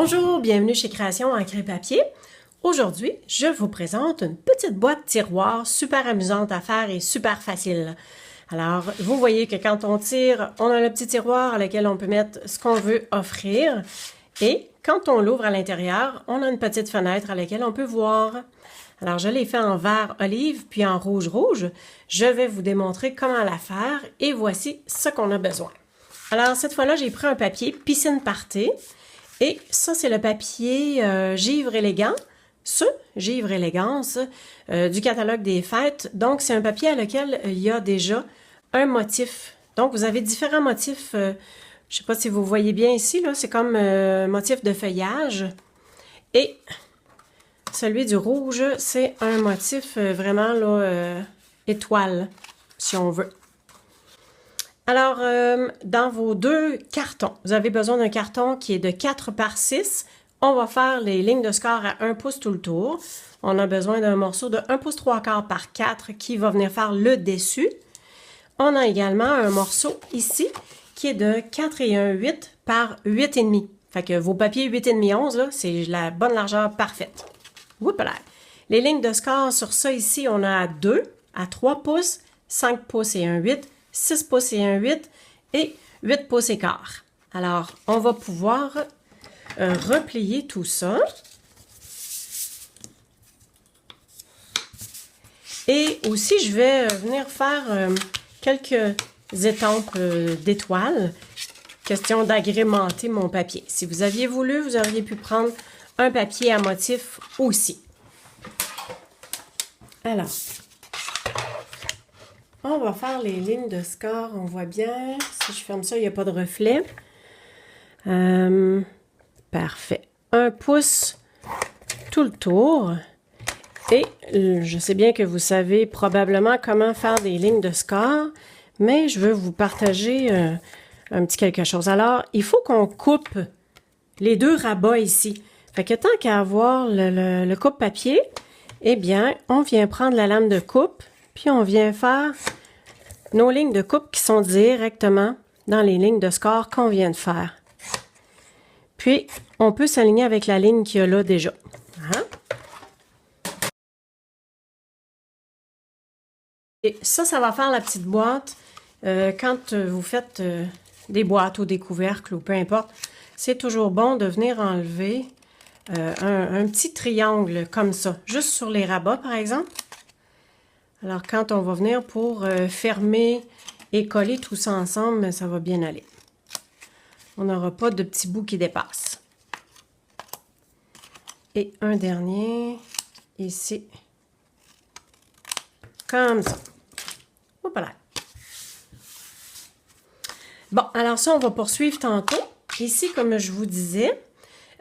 Bonjour, bienvenue chez Création Encre et Papier. Aujourd'hui, je vous présente une petite boîte tiroir super amusante à faire et super facile. Alors, vous voyez que quand on tire, on a le petit tiroir à lequel on peut mettre ce qu'on veut offrir. Et quand on l'ouvre à l'intérieur, on a une petite fenêtre à laquelle on peut voir. Alors, je l'ai fait en vert olive puis en rouge rouge. Je vais vous démontrer comment la faire et voici ce qu'on a besoin. Alors, cette fois-là, j'ai pris un papier Piscine Party. Et ça, c'est le papier Givre élégant, ce Givre élégance du catalogue des fêtes. Donc, c'est un papier à lequel il y a déjà un motif. Donc, vous avez différents motifs. Je ne sais pas si vous voyez bien ici, là, c'est comme motif de feuillage. Et celui du rouge, c'est un motif vraiment là, étoile, si on veut. Alors, dans vos deux cartons, vous avez besoin d'un carton qui est de 4 par 6. On va faire les lignes de score à 1 pouce tout le tour. On a besoin d'un morceau de 1 pouce 3/4 par 4 qui va venir faire le dessus. On a également un morceau ici qui est de 4 et 1/8 par 8,5. Fait que vos papiers 8,5 11, là, c'est la bonne largeur parfaite. Oups-là. Les lignes de score sur ça ici, on a à 2, à 3 pouces, 5 pouces et 1/8. 6 pouces et 1/8 et 8 pouces et quart. Alors, on va pouvoir replier tout ça. Et aussi, je vais venir faire quelques étampes d'étoiles. Question d'agrémenter mon papier. Si vous aviez voulu, vous auriez pu prendre un papier à motif aussi. Alors, on va faire les lignes de score, on voit bien. Si je ferme ça, il n'y a pas de reflet. Parfait. 1 pouce tout le tour. Et je sais bien que vous savez probablement comment faire des lignes de score, mais je veux vous partager un petit quelque chose. Alors, il faut qu'on coupe les deux rabats ici. Fait que tant qu'à avoir le coupe-papier, eh bien, on vient prendre la lame de coupe, puis on vient faire nos lignes de coupe qui sont directement dans les lignes de score qu'on vient de faire. Puis, on peut s'aligner avec la ligne qu'il y a là déjà. Hein? Et ça va faire la petite boîte. Quand vous faites des boîtes ou des couvercles ou peu importe, c'est toujours bon de venir enlever un petit triangle comme ça, juste sur les rabats par exemple. Alors, quand on va venir pour fermer et coller tout ça ensemble, ça va bien aller. On n'aura pas de petits bouts qui dépassent. Et un dernier, ici. Comme ça. Hop là. Bon, alors ça, on va poursuivre tantôt. Ici, comme je vous disais,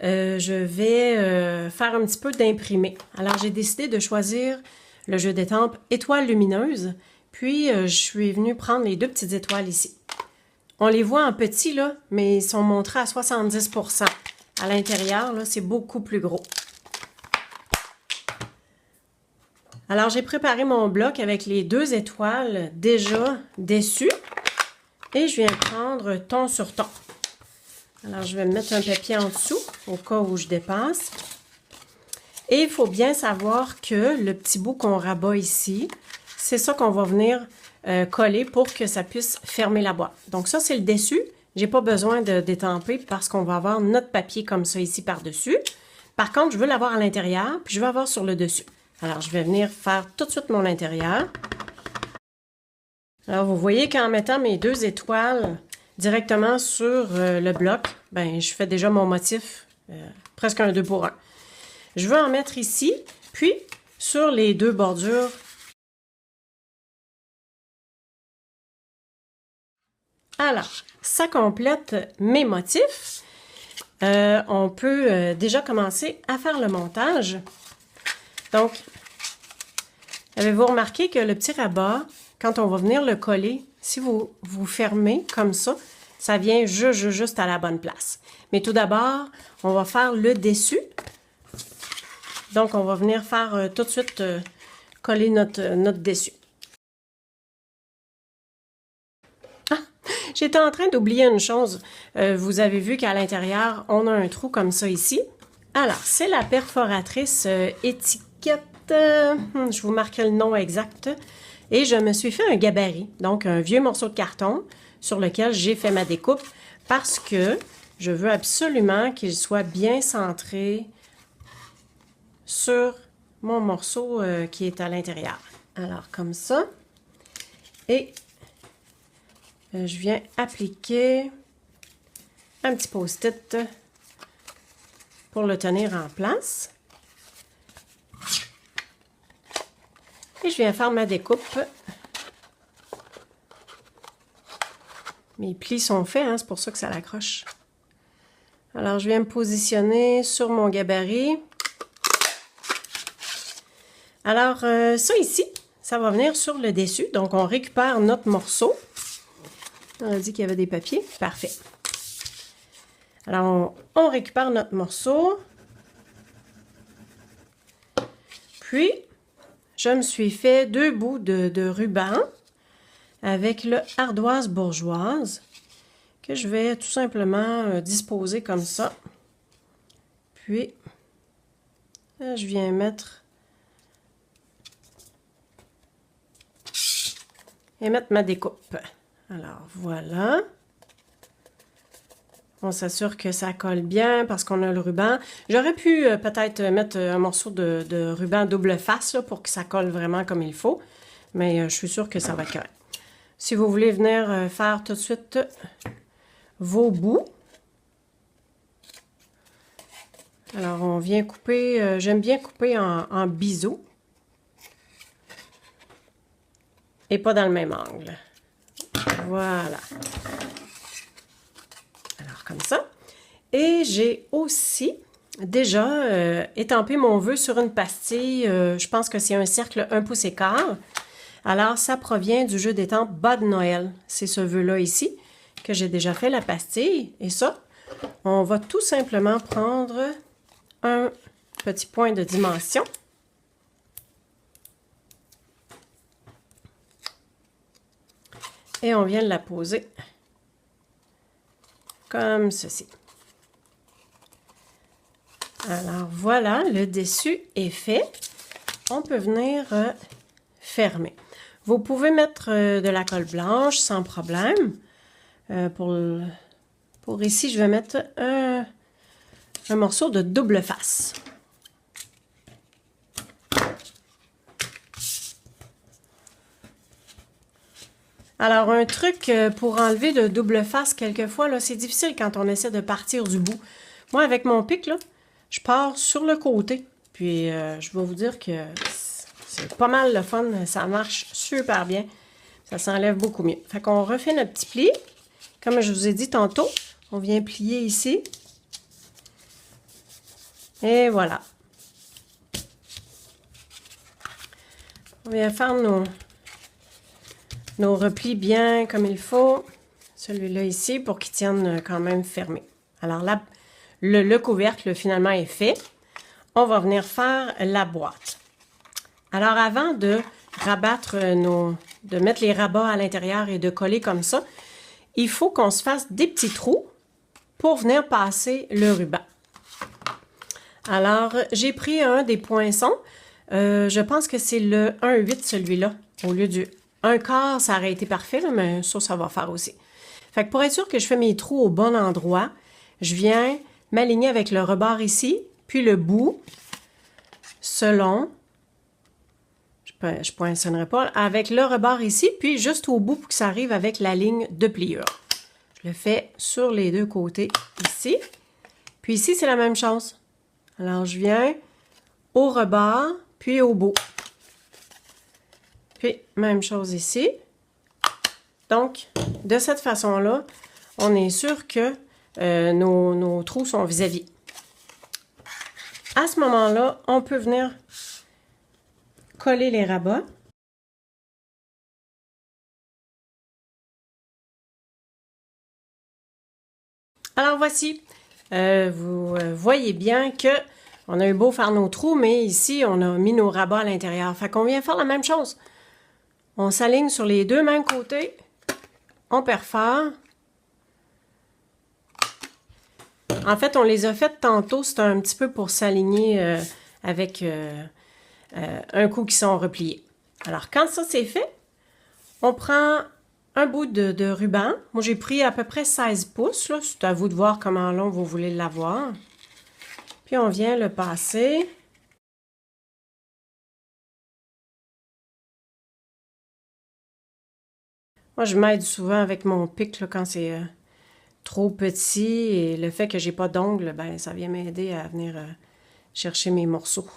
je vais faire un petit peu d'imprimé. Alors, j'ai décidé de choisir le jeu d'étampes étoiles lumineuses. Puis, je suis venue prendre les deux petites étoiles ici. On les voit en petit, là, mais ils sont montrés à 70%. À l'intérieur, là, c'est beaucoup plus gros. Alors, j'ai préparé mon bloc avec les deux étoiles déjà dessus. Et je viens prendre ton sur ton. Alors, je vais mettre un papier en dessous, au cas où je dépasse. Et il faut bien savoir que le petit bout qu'on rabat ici, c'est ça qu'on va venir coller pour que ça puisse fermer la boîte. Donc ça, c'est le dessus. J'ai pas besoin de détamper parce qu'on va avoir notre papier comme ça ici par-dessus. Par contre, je veux l'avoir à l'intérieur, puis je veux avoir sur le dessus. Alors, je vais venir faire tout de suite mon intérieur. Alors, vous voyez qu'en mettant mes deux étoiles directement sur le bloc, ben, je fais déjà mon motif presque un 2 pour 1. Je veux en mettre ici, puis sur les deux bordures. Alors, ça complète mes motifs. On peut déjà commencer à faire le montage. Donc, avez-vous remarqué que le petit rabat, quand on va venir le coller, si vous fermez comme ça, ça vient juste à la bonne place. Mais tout d'abord, on va faire le dessus. Donc, on va venir faire tout de suite coller notre dessus. Ah, J'étais en train d'oublier une chose. Vous avez vu qu'à l'intérieur, on a un trou comme ça ici. Alors, c'est la perforatrice étiquette. Je vous marquerai le nom exact. Et je me suis fait un gabarit, donc un vieux morceau de carton sur lequel j'ai fait ma découpe parce que je veux absolument qu'il soit bien centré sur mon morceau qui est à l'intérieur. Alors, comme ça. Et je viens appliquer un petit post-it pour le tenir en place. Et je viens faire ma découpe. Mes plis sont faits, hein, c'est pour ça que ça l'accroche. Alors, je viens me positionner sur mon gabarit. Alors, ça ici, ça va venir sur le dessus. Donc, on récupère notre morceau. On a dit qu'il y avait des papiers. Parfait. Alors, on récupère notre morceau. Puis, je me suis fait 2 bouts de ruban avec le ardoise bourgeoise que je vais tout simplement disposer comme ça. Puis, là, je viens mettre ma découpe. Alors, voilà. On s'assure que ça colle bien parce qu'on a le ruban. J'aurais pu peut-être mettre un morceau de ruban double face là, pour que ça colle vraiment comme il faut. Mais je suis sûre que ça va être correct. Si vous voulez venir faire tout de suite vos bouts. Alors, on vient couper. J'aime bien couper en biseau. Et pas dans le même angle. Voilà. Alors, comme ça. Et j'ai aussi déjà étampé mon vœu sur une pastille. Je pense que c'est un cercle 1 pouce et quart. Alors, ça provient du jeu d'étampes Bas de Noël. C'est ce vœu-là ici que j'ai déjà fait la pastille. Et ça, on va tout simplement prendre un petit point de dimension. Et on vient la poser comme ceci. Alors voilà, le dessus est fait. On peut venir fermer. Vous pouvez mettre de la colle blanche sans problème. Pour ici, je vais mettre un morceau de double face. Alors, un truc pour enlever de double face, quelquefois, là, c'est difficile quand on essaie de partir du bout. Moi, avec mon pic, là, je pars sur le côté. Puis, je vais vous dire que c'est pas mal le fun. Ça marche super bien. Ça s'enlève beaucoup mieux. Fait qu'on refait notre petit pli. Comme je vous ai dit tantôt, on vient plier ici. Et voilà. On vient faire nos replis bien comme il faut. Celui-là ici pour qu'il tienne quand même fermé. Alors là, le couvercle finalement est fait. On va venir faire la boîte. Alors avant de rabattre de mettre les rabats à l'intérieur et de coller comme ça, il faut qu'on se fasse des petits trous pour venir passer le ruban. Alors, j'ai pris un des poinçons. Je pense que c'est le 1,8 celui-là, au lieu du 1/4, ça aurait été parfait, là, mais ça va faire aussi. Fait que pour être sûr que je fais mes trous au bon endroit, je viens m'aligner avec le rebord ici, puis le bout, selon, je poinçonnerai pas, avec le rebord ici, puis juste au bout pour que ça arrive avec la ligne de pliure. Je le fais sur les deux côtés ici. Puis ici, c'est la même chose. Alors, je viens au rebord, puis au bout. Puis, même chose ici. Donc, de cette façon-là, on est sûr que nos trous sont vis-à-vis. À ce moment-là, on peut venir coller les rabats. Alors, voici. Vous voyez bien que on a eu beau faire nos trous, mais ici, on a mis nos rabats à l'intérieur. Fait qu'on vient faire la même chose. On s'aligne sur les deux mêmes côtés. On perfore. En fait, on les a faites tantôt, c'est un petit peu pour s'aligner avec un coup qui sont repliés. Alors, quand ça c'est fait, on prend un bout de ruban. Moi, j'ai pris à peu près 16 pouces. C'est à vous de voir comment long vous voulez l'avoir. Puis, on vient le passer. Moi, je m'aide souvent avec mon pic là, quand c'est trop petit. Et le fait que j'ai pas d'ongles, ben, ça vient m'aider à venir chercher mes morceaux.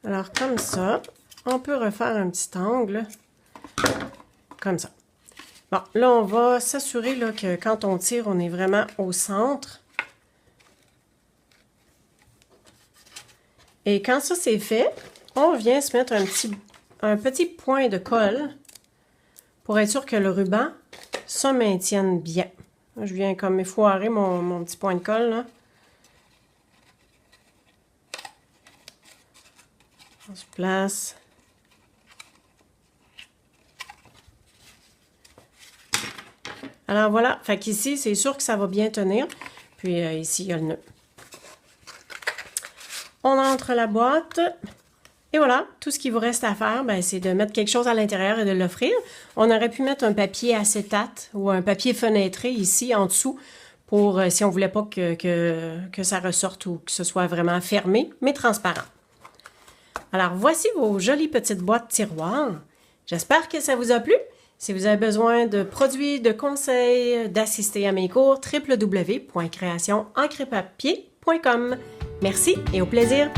Alors, comme ça, on peut refaire un petit angle. Comme ça. Bon, là, on va s'assurer que quand on tire, on est vraiment au centre. Et quand ça c'est fait, on vient se mettre un petit point de colle pour être sûr que le ruban se maintienne bien. Là, je viens comme effoirer mon petit point de colle, là. On se place. Alors voilà, fait qu'ici, c'est sûr que ça va bien tenir. Puis ici, il y a le nœud. On entre la boîte. Et voilà, tout ce qu'il vous reste à faire, ben, c'est de mettre quelque chose à l'intérieur et de l'offrir. On aurait pu mettre un papier acétate ou un papier fenêtré ici en dessous pour si on ne voulait pas que ça ressorte ou que ce soit vraiment fermé, mais transparent. Alors, voici vos jolies petites boîtes tiroirs. J'espère que ça vous a plu. Si vous avez besoin de produits, de conseils, d'assister à mes cours, www.creationencrepapier.com. Merci et au plaisir!